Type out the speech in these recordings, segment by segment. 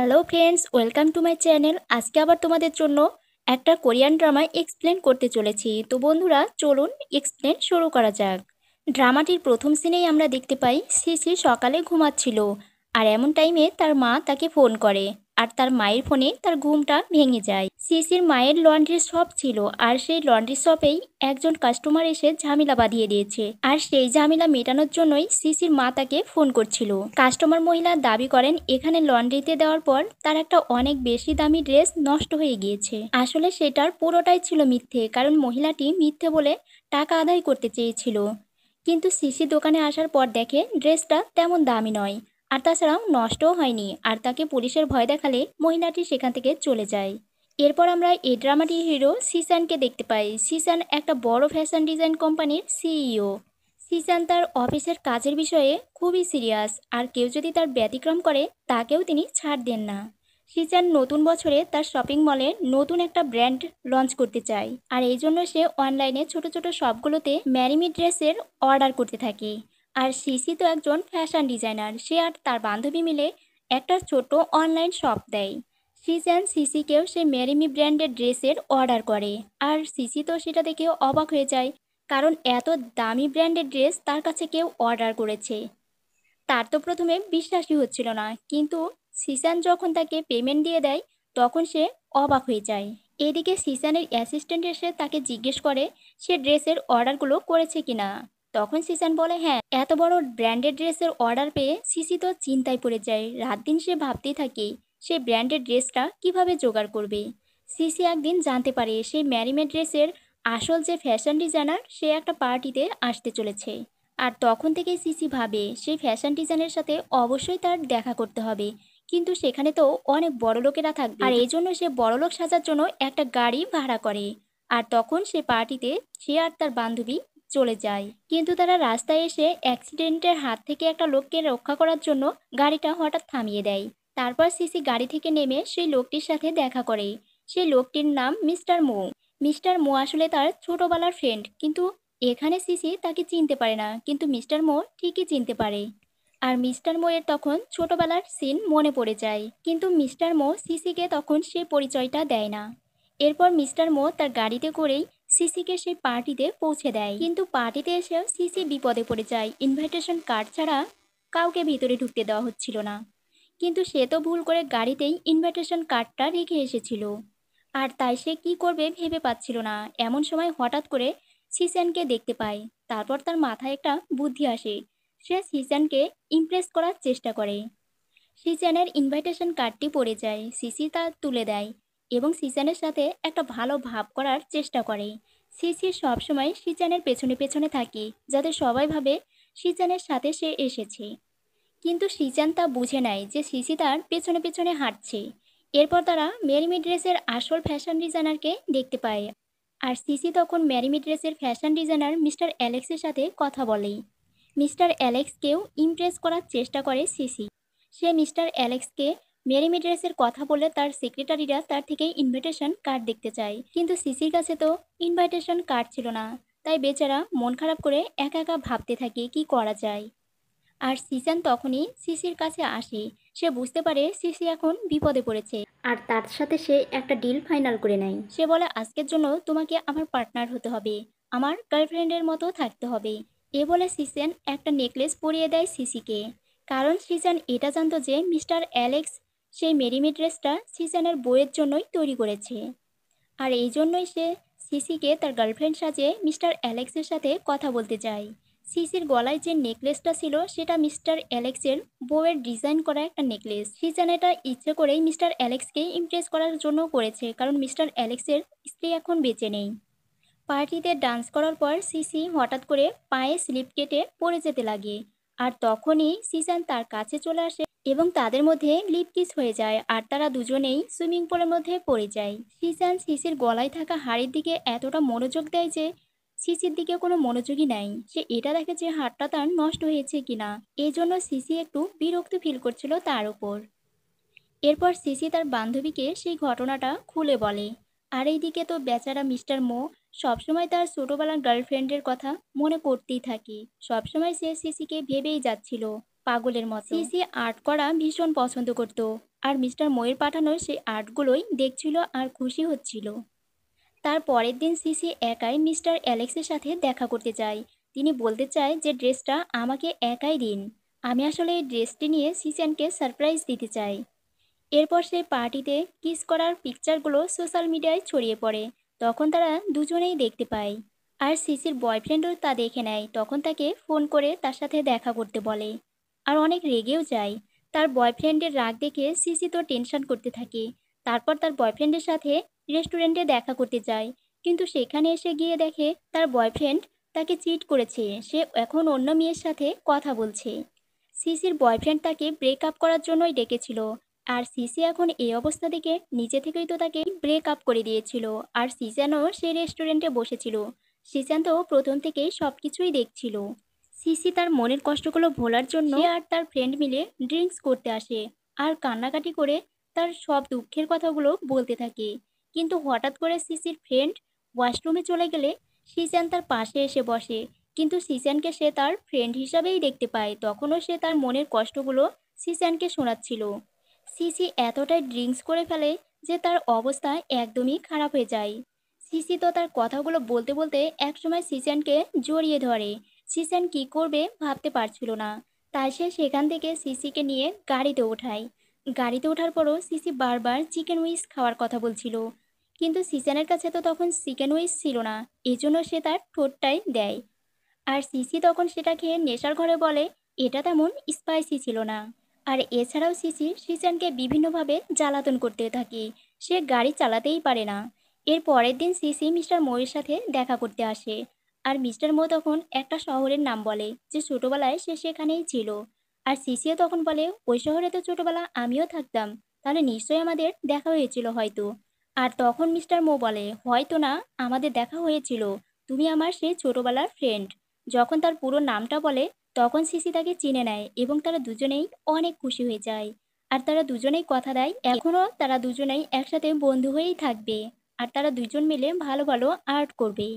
Hello friends, welcome to my channel. আজকে আবার তোমাদের জন্য একটা কোরিয়ান ড্রামা এক্সপ্লেন করতে চলেছি। তো বন্ধুরা, চলুন এক্সপ্লেন শুরু করা যাক। ড্রামাটির প্রথম সিনেই আমরা দেখতে পাই সিসি সকালে ঘুমাচ্ছিল, আর এমন টাইমে তার মা তাকে ফোন করে, আর তার মায়ের ফোনে তার ঘুমটা ভেঙে যায়। সিসির মায়ের লন্ড্রি শপ ছিল, আর সেই লন্ড্রি শপেই একজন কাস্টমার এসে ঝামেলা বাঁধিয়ে দিয়েছে, আর সেই ঝামেলা মেটানোর জন্যই সিসির মা তাকে ফোন করছিল। কাস্টমার মহিলা দাবি করেন এখানে লন্ড্রিতে দেওয়ার পর তার একটা অনেক বেশি দামি ড্রেস নষ্ট হয়ে গিয়েছে। আসলে সেটার পুরোটাই ছিল মিথ্যে, কারণ মহিলাটি মিথ্যে বলে টাকা আদায় করতে চেয়েছিল। কিন্তু সিসি দোকানে আসার পর দেখে ড্রেসটা তেমন দামি নয়, আর তাছাড়াও নষ্টও হয়নি, আর তাকে পুলিশের ভয় দেখালে মহিলাটি সেখান থেকে চলে যায়। এরপর আমরা এই ড্রামাটির হিরো সিসানকে দেখতে পাই। সিসান একটা বড় ফ্যাশন ডিজাইন কোম্পানির সিইও। সিসান তার অফিসের কাজের বিষয়ে খুবই সিরিয়াস, আর কেউ যদি তার ব্যতিক্রম করে তাকেও তিনি ছাড় দেন না। সিসান নতুন বছরে তার শপিং মলে নতুন একটা ব্র্যান্ড লঞ্চ করতে চায়, আর এই জন্য সে অনলাইনে ছোট ছোট শপগুলোতে ম্যারিমি ড্রেসের অর্ডার করতে থাকে। আর সিসি তো একজন ফ্যাশন ডিজাইনার, সে আর তার বান্ধবী মিলে একটা ছোট অনলাইন শপ দেয়। সিসান সিসিকেও সেই ম্যারিমি ব্র্যান্ডের ড্রেসের অর্ডার করে, আর সিসি তো সেটা দেখে অবাক হয়ে যায়, কারণ এত দামি ব্র্যান্ডের ড্রেস তার কাছে কেউ অর্ডার করেছে। তার তো প্রথমে বিশ্বাসই হচ্ছিল না, কিন্তু সিসান যখন তাকে পেমেন্ট দিয়ে দেয় তখন সে অবাক হয়ে যায়। এদিকে সিসানের অ্যাসিস্ট্যান্ট এসে তাকে জিজ্ঞেস করে সে ড্রেসের অর্ডারগুলো করেছে কিনা। তখন সিসান বলে হ্যাঁ। এত বড় ব্র্যান্ডেড ড্রেসের অর্ডার পেয়ে সিসি তো চিন্তায় পড়ে যায়। রাত দিন সে ভাবতেই থাকে সে ব্র্যান্ডেড ড্রেসটা কিভাবে জোগাড় করবে। সিসি একদিন জানতে পারে সেই ম্যারিমেড ড্রেসের আসল যে ফ্যাশন ডিজাইনার সে একটা পার্টিতে আসতে চলেছে। আর তখন থেকেই সিসি ভাবে সেই ফ্যাশন ডিজাইনের সাথে অবশ্যই তার দেখা করতে হবে, কিন্তু সেখানে তো অনেক বড় লোকেরা থাকবে, আর এই জন্য সে বড়লোক সাজার জন্য একটা গাড়ি ভাড়া করে। আর তখন সে পার্টিতে সে আর তার বান্ধবী চলে যায়, কিন্তু তারা রাস্তায় এসে অ্যাক্সিডেন্টের হাত থেকে একটা লোককে রক্ষা করার জন্য গাড়িটা হঠাৎ থামিয়ে দেয়। তারপর সিসি গাড়ি থেকে নেমে সেই লোকটির সাথে দেখা করে। সেই লোকটির নাম মিস্টার মো। মিস্টার মো আসলে তার ছোটবেলার ফ্রেন্ড, কিন্তু এখানে সিসি তাকে চিনতে পারে না, কিন্তু মিস্টার মো ঠিকই চিনতে পারে। আর মিস্টার মো এর তখন ছোটবেলার সিন মনে পড়ে যায়, কিন্তু মিস্টার মো সিসিকে তখন সে পরিচয়টা দেয় না। এরপর মিস্টার মো তার গাড়িতে করেই সিসিকে সেই পার্টিতে পৌঁছে দেয়, কিন্তু পার্টিতে এসেও সিসি বিপদে পড়ে যায়। ইনভাইটেশন কার্ড ছাড়া কাউকে ভিতরে ঢুকতে দেওয়া হচ্ছিল না, কিন্তু সে তো ভুল করে গাড়িতেই ইনভাইটেশন কার্ডটা রেখে এসেছিল, আর তাই সে কি করবে ভেবে পাচ্ছিল না। এমন সময় হঠাৎ করে সিসানকে দেখতে পায়। তারপর তার মাথায় একটা বুদ্ধি আসে, সে সিসানকে ইমপ্রেস করার চেষ্টা করে। সিসানের ইনভাইটেশন কার্ডটি পড়ে যায়, সিসি তা তুলে দেয় এবং সিসানের সাথে একটা ভালো ভাব করার চেষ্টা করে। সিসি সবসময় সিজানের পেছনে পেছনে থাকে, যাতে সবাই ভাবে সিজানের সাথে সে এসেছে। কিন্তু সিজান তা বুঝে নেয় যে সিসি তার পেছনে পেছনে হাঁটছে। এরপর তারা মেরিমি ড্রেসের আসল ফ্যাশন ডিজাইনারকে দেখতে পায়, আর সিসি তখন মেরিমি ড্রেসের ফ্যাশন ডিজাইনার মিস্টার অ্যালেক্সের সাথে কথা বলে। মিস্টার অ্যালেক্সকেও ইমপ্রেস করার চেষ্টা করে সিসি। সে মিস্টার অ্যালেক্সকে মেরিমি ড্রেসের কথা বলে তার সেক্রেটারিরা তার থেকে ইনভাইটেশন কার্ড দেখতে চায়, কিন্তু সিসির কাছে তো ইনভাইটেশন কার্ড ছিল না। তাই বেচারা মন খারাপ করে একা একা ভাবতে থাকে কি করা যায়। আর সিজান তখনই সিসির কাছে আসে। সে বুঝতে পারে সিসি এখন বিপদে পড়েছে, আর তার সাথে সে একটা ডিল ফাইনাল করে নেয়। সে বলে আজকের জন্য তোমাকে আমার পার্টনার হতে হবে, আমার গার্লফ্রেন্ডের মতো থাকতে হবে। এ বলে সিজান একটা নেকলেস পরিয়ে দেয় সিসিকে, কারণ সিজান এটা জানতো যে মিস্টার অ্যালেক্স সেই মেরিমি ড্রেসটা সিজানের বইয়ের জন্যই তৈরি করেছে। আর এই জন্যই সে সিসিকে তার গার্লফ্রেন্ড সাজিয়ে মিস্টার অ্যালেক্সের সাথে কথা বলতে চায়। সিসির গলায় যে নেকলেসটা ছিল সেটা মিস্টার অ্যালেক্সের বউয়ের ডিজাইন করা একটা নেকলেস। সিজান এটা ইচ্ছে করেই মিস্টার অ্যালেক্সকে ইমপ্রেস করার জন্য করেছে, কারণ মিস্টার অ্যালেক্সের স্ত্রী এখন বেঁচে নেই। পার্টিতে ডান্স করার পর সিসি হঠাৎ করে পায়ে স্লিপ কেটে পড়ে যেতে লাগে, আর তখনই সিজান তার কাছে চলে আসে এবং তাদের মধ্যে লিপ কিস হয়ে যায়, আর তারা দুজনেই সুইমিং পুলের মধ্যে পড়ে যায়। সিজান সিসির গলায় থাকা হাড়ের দিকে এতটা মনোযোগ দেয় যে সিসির দিকে কোনো মনোযোগই নাই। সে এটা দেখে যে হাড়টা তার নষ্ট হয়েছে কিনা, এই জন্য সিসি একটু বিরক্ত ফিল করছিল তার উপর। এরপর সিসি তার বান্ধবীকে সেই ঘটনাটা খুলে বলে, আর এইদিকে তো বেচারা মিস্টার মো সবসময় তার ছোটবেলার গার্লফ্রেন্ডের কথা মনে করতেই থাকে। সবসময় সে সিসিকে ভেবেই যাচ্ছিল পাগলের মতো। সিসি আর্ট করা ভীষণ পছন্দ করত, আর মিস্টার মোয়ের পাঠানো সেই আর্টগুলোই দেখছিল আর খুশি হচ্ছিল। তার পরের দিন সিসি একাই মিস্টার অ্যালেক্সের সাথে দেখা করতে চায়। তিনি বলতে চায় যে ড্রেসটা আমাকে একাই দিন, আমি আসলে এই ড্রেসটি নিয়ে সিসিয়ানকে সারপ্রাইজ দিতে চাই। এরপর সে পার্টিতে কিস করার পিকচারগুলো সোশ্যাল মিডিয়ায় ছড়িয়ে পড়ে। তখন তারা দুজনেই দেখতে পায়। আর সিসির বয়ফ্রেন্ডও তা দেখে নেয়, তখন তাকে ফোন করে তার সাথে দেখা করতে বলে। আর অনেক রেগেও যায়। তার বয়ফ্রেন্ডের রাগ দেখে সিসি তো টেনশন করতে থাকে। তারপর তার বয়ফ্রেন্ডের সাথে রেস্টুরেন্টে দেখা করতে যায়। কিন্তু সেখানে এসে গিয়ে দেখে তার বয়ফ্রেন্ড তাকে চিট করেছে, সে এখন অন্য মেয়ের সাথে কথা বলছে। সিসির বয়ফ্রেন্ড তাকে ব্রেকআপ করার জন্যই ডেকেছিল। আর সিসি এখন এই অবস্থা দেখে নিজে থেকেই তো তাকে ব্রেক আপ করে দিয়েছিল। আর সিজানও সেই রেস্টুরেন্টে বসেছিল। সিজান তো প্রথম থেকেই সবকিছুই দেখছিল। সিসি তার মনের কষ্টগুলো ভোলার জন্য সে আর তার ফ্রেন্ড মিলে ড্রিঙ্কস করতে আসে। আর কান্নাকাটি করে তার সব দুঃখের কথাগুলো বলতে থাকে। কিন্তু হঠাৎ করে সিসির ফ্রেন্ড ওয়াশরুমে চলে গেলে সিজান তার পাশে এসে বসে। কিন্তু সিজানকে সে তার ফ্রেন্ড হিসাবেই দেখতে পায়, তখনও সে তার মনের কষ্টগুলো সিজানকে শোনাচ্ছিল। সিসি এতটাই ড্রিঙ্কস করে ফেলে যে তার অবস্থা একদমই খারাপ হয়ে যায়। সিসি তো তার কথাগুলো বলতে বলতে একসময় সিসানকে জড়িয়ে ধরে। সিসান কি করবে ভাবতে পারছিল না। তাই সে সেখান থেকে সিসিকে নিয়ে গাড়িতে ওঠায়। গাড়িতে ওঠার পরও সিসি বারবার চিকেন উইংস খাওয়ার কথা বলছিল। কিন্তু সিসানের কাছে তো তখন চিকেন উইংস ছিল না, এজন্য সে তার ঠোঁটটাই দেয়। আর সিসি তখন সেটা খেয়ে নেশার ঘরে বলে এটা তেমন স্পাইসি ছিল না। আর এছাড়াও সিসি সিজানকে বিভিন্নভাবে জ্বালাতন করতে থাকে। সে গাড়ি চালাতেই পারে না। এর পরের দিন সিসি মিস্টার মোয়ের সাথে দেখা করতে আসে। আর মিস্টার মো তখন একটা শহরের নাম বলে যে ছোটবেলায় সে সেখানেই ছিল। আর সিসিও তখন বলে ওই শহরে তো ছোটবেলা আমিও থাকতাম, তাহলে নিশ্চয়ই আমাদের দেখা হয়েছিল হয়তো। আর তখন মিস্টার মো বলে হয়তো না, আমাদের দেখা হয়েছিল, তুমি আমার সেই ছোটবেলার ফ্রেন্ড। যখন তার পুরো নামটা বলে তখন সিসি তাকে চিনে নেয় এবং তারা দুজনেই অনেক খুশি হয়ে যায়। আর তারা দুজনেই কথা দেয় এখনও তারা দুজনেই একসাথে বন্ধু হয়েই থাকবে। আর তারা দুজন মিলে ভালো ভালো আর্ট করবে।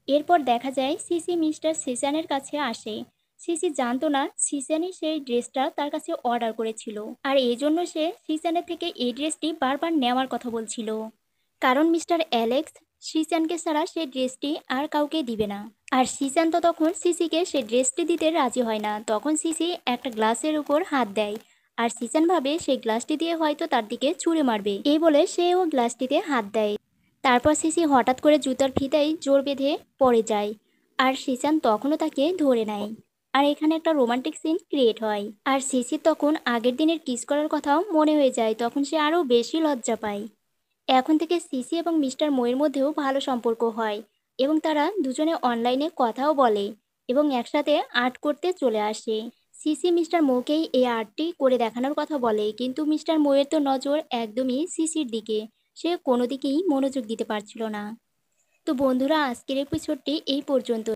এরপর দেখা যায় সিসি মিস্টার সিজানের কাছে আসে। সিসি জানতো না সিজানই সেই ড্রেসটা তার কাছে অর্ডার করেছিল। আর এই জন্য সে সিজানের থেকে এই ড্রেসটি বারবার নেওয়ার কথা বলছিল। কারণ মিস্টার অ্যালেক্স সিজানকে ছাড়া সেই ড্রেসটি আর কাউকে দিবে না। আর সিজান তো তখন সিসিকে সে ড্রেসটি দিতে রাজি হয় না। তখন সিসি একটা গ্লাসের উপর হাত দেয়। আর সিজান ভাবে সেই গ্লাসটি দিয়ে হয়তো তার দিকে ছুঁড়ে মারবে, এই বলে সেও গ্লাসটিতে হাত দেয়। তারপর সিসি হঠাৎ করে জুতার ফিতায় জোর বেঁধে পড়ে যায়। আর সিজান তখনও তাকে ধরে নেয়। আর এখানে একটা রোমান্টিক সিন ক্রিয়েট হয়। আর সিসি তখন আগের দিনের কিস করার কথাও মনে হয়ে যায়, তখন সে আরও বেশি লজ্জা পায়। এখন থেকে সিসি এবং মিস্টার মোয়ের মধ্যেও ভালো সম্পর্ক হয় এবং তারা দুজনে অনলাইনে কথাও বলে এবং একসাথে আর্ট করতে চলে আসে। সিসি মিস্টার মোকেই এই আর্টটি করে দেখানোর কথা বলে, কিন্তু মিস্টার মোয়ের তো নজর একদমই সিসির দিকে। সে কোনো দিকেই মনোযোগ দিতে পারছিল না। তো বন্ধুরা, আজকের এপিসোডটি এই পর্যন্ত।